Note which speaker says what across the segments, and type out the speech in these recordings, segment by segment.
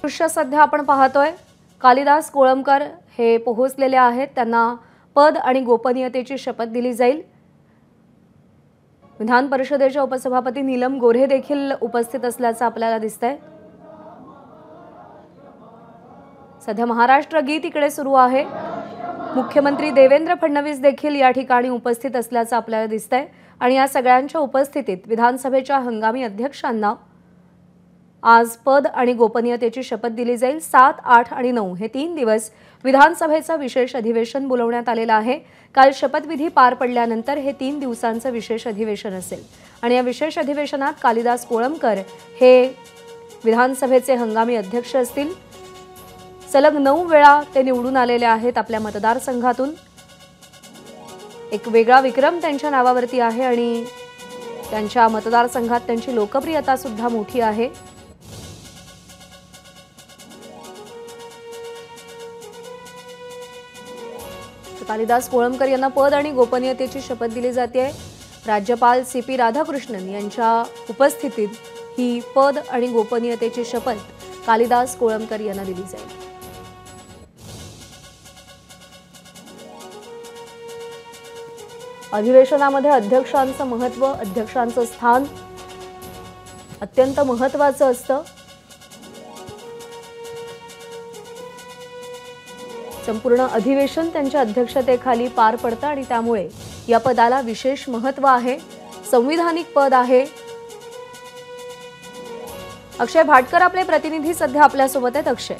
Speaker 1: दृश्य सध्या आपण पाहतोय कालिदास कोळंबकर हे पोहोचलेले आहेत। त्यांना पद आणि गोपनीयतेची शपथ दिली जाईल। विधान परिषदेचे उपसभापती नीलम गोऱ्हे देखील उपस्थित असल्याचं आपल्याला दिसतंय। सध्या महाराष्ट्र गीत इकडे सुरू आहे। मुख्यमंत्री देवेंद्र फडणवीस देखील या ठिकाणी उपस्थित असल्याचं आपल्याला दिसतंय आणि या सगळ्यांच्या उपस्थितीत विधानसभेच्या हंगामी अध्यक्षांना आज पद आणि गोपनीयतेची शपथ दिली जाईल। 7, 8 आणि 9 हे 3 दिवस विधानसभेचं विशेष अधिवेशन बोलवण्यात आलेलं आहे। काल शपथविधी पार पडल्यानंतर हे 3 दिवसांचं विशेष अधिवेशन असेल आणि या विशेष अधिवेशनात कालिदास कोळंबकर हे विधानसभेचे हंगामी अध्यक्ष असतील। सलग 9 वेळा ते निवडून आलेले आहेत आपल्या मतदारसंघातून। एक वेगळा विक्रम त्यांच्या नावावरती आहे आणि त्यांच्या मतदारसंघात त्यांची लोकप्रियता सुद्धा मोठी आहे। कालिदास कोळंबकर यांना पद आणि गोपनीयतेची शपथ दिली जाते। राज्यपाल CP राधाकृष्णन यांच्या उपस्थितीत ही पद आणि गोपनीयतेची शपथ कालिदास कोळंबकर यांना दिली जाईल। अधिवेशनामध्ये अध्यक्षांचं महत्त्व, अध्यक्षांचं स्थान अत्यंत महत्त्वाचं असतं। संपूर्ण अधिवेशन त्यांच्या अध्यक्षतेखाली पार पडतं आणि त्यामुळे या पदाला विशेष महत्त्व आहे। संविधानिक पद आहे। अक्षय भाटकर आपले प्रतिनिधी सध्या आपल्या सोबत आहेत। अक्षय,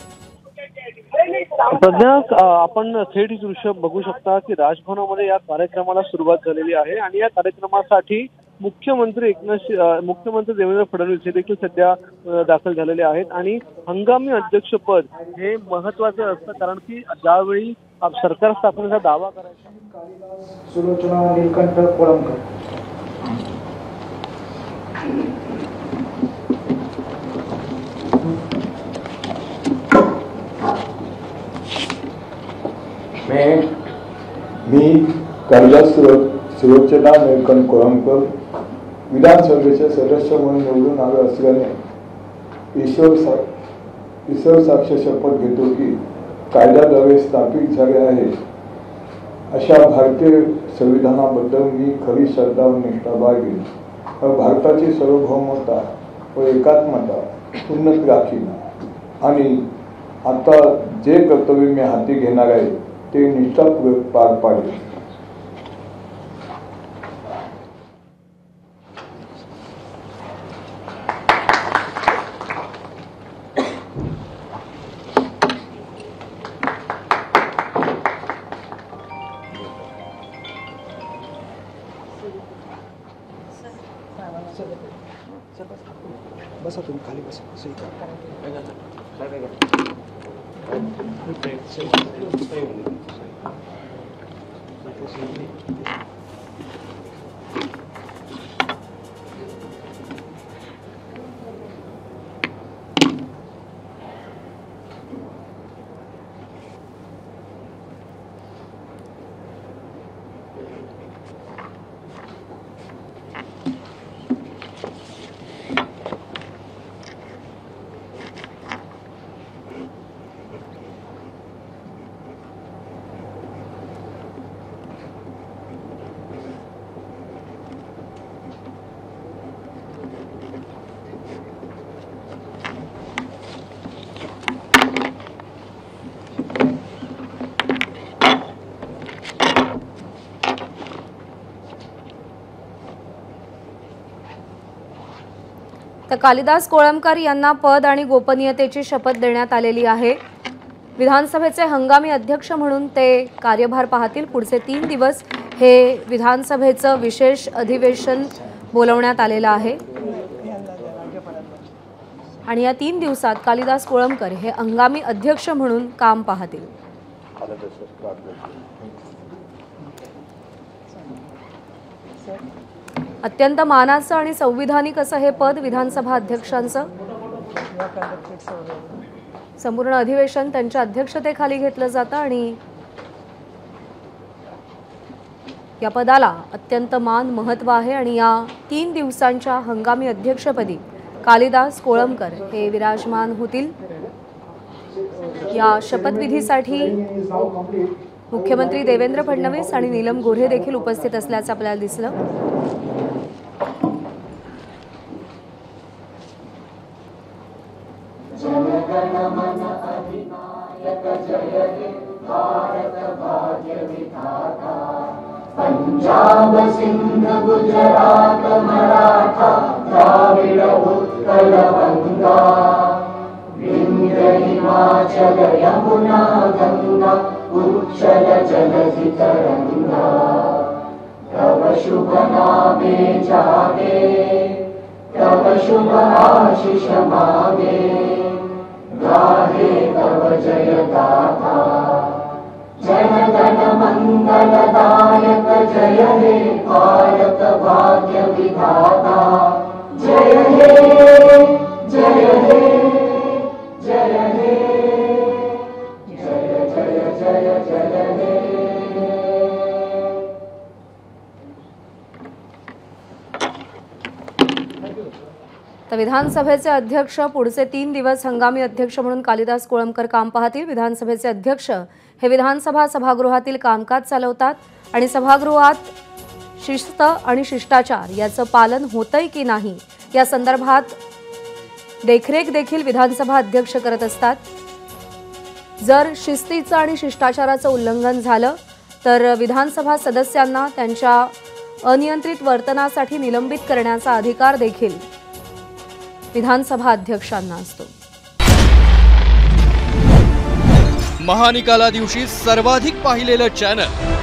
Speaker 2: सध्या आपण थेट दृश्य बघू शकता की राजभवनामध्ये या कार्यक्रमाला सुरुवात झालेली आहे आणि या कार्यक्रमासाठी मुख्यमंत्री देवेंद्र फडणवीस हे देखील सध्या दाखल झालेले आहेत आणि हंगामी अध्यक्षपद हे महत्त्वाचं असतं, कारण की ज्यावेळी सरकार स्थापनेचा दावा करायचा
Speaker 3: सुलोचना नीलकंठ कोळंबकर।
Speaker 4: मी कालिदास सुलोचना नीलकंठ कोळंबकर विधानसभेचे सदस्य म्हणून निवडून आलो असल्याने ईश्वर साक्ष शपथ घेतो की कायद्याद्वारे स्थापित झाले आहे अशा भारतीय संविधानाबद्दल मी खरी श्रद्धा व निष्ठा बाळगेन व भारताची सार्वभौमता व एकात्मता उन्नत राखीन आणि आता जे कर्तव्य मी हाती घेणार आहे ते निष्ठापूर्वक पार पाडेल।
Speaker 3: बसा तुम्ही खाली बसा।
Speaker 1: तर कालिदास कोळंबकर यांना पद आणि गोपनीयतेची शपथ देण्यात आलेली आहे। विधानसभेचे हंगामी अध्यक्ष म्हणून ते कार्यभार पाहतील। पुढचे 3 दिवस हे विधानसभेचं विशेष अधिवेशन बोलवण्यात आलेलं आहे आणि या 3 दिवसात कालिदास कोळंबकर हे हंगामी अध्यक्ष म्हणून काम पाहतील। अत्यंत मानाचं आणि संविधानिक असं हे पद विधानसभा अध्यक्षांचं। संपूर्ण अधिवेशन त्यांच्या अध्यक्षतेखाली घेतलं जातं आणि या पदाला अत्यंत मान महत्त्व आहे आणि या 3 दिवसांच्या हंगामी अध्यक्षपदी कालिदास कोळंबकर हे विराजमान होतील। या शपथविधीसाठी
Speaker 3: is now complete.
Speaker 1: मुख्यमंत्री देवेंद्र फडणवीस आणि नीलम गोऱ्हे देखील उपस्थित असल्याचं आपल्याला दिसलं.
Speaker 5: पंजाब सिंध गुजरात मराठा द्राविड उत्कल बंगा विंध्य हिमाचल यमुना गंगा उच्चल जलधि तरंगा तव शुभ नामे जागे तव शुभ आशीष मागे गाहे तव जय गाथा जनगण मंगलदायक जय हे भारत भाग्य विधाता जय हे जय हे जय हे जय जय जय जय हे.
Speaker 1: तर विधानसभेचे अध्यक्ष पुढचे 3 दिवस हंगामी अध्यक्ष म्हणून कालिदास कोळंबकर काम पाहतील. विधानसभेचे अध्यक्ष हे विधानसभा सभागृहातील कामकाज चालवतात आणि सभागृहात शिस्त आणि शिष्टाचार याचं पालन होतंय की नाही या संदर्भात देखरेख देखील विधानसभा अध्यक्ष करत असतात. जर शिस्तीचं आणि शिष्टाचाराचं उल्लंघन झालं तर विधानसभा सदस्यांना त्यांच्या अनियंत्रित वर्तनासाठी निलंबित करण्याचा अधिकार देखील विधानसभा अध्यक्षांना असतो.
Speaker 6: महानिकाला दिवशी सर्वाधिक पाहिलेलं चॅनल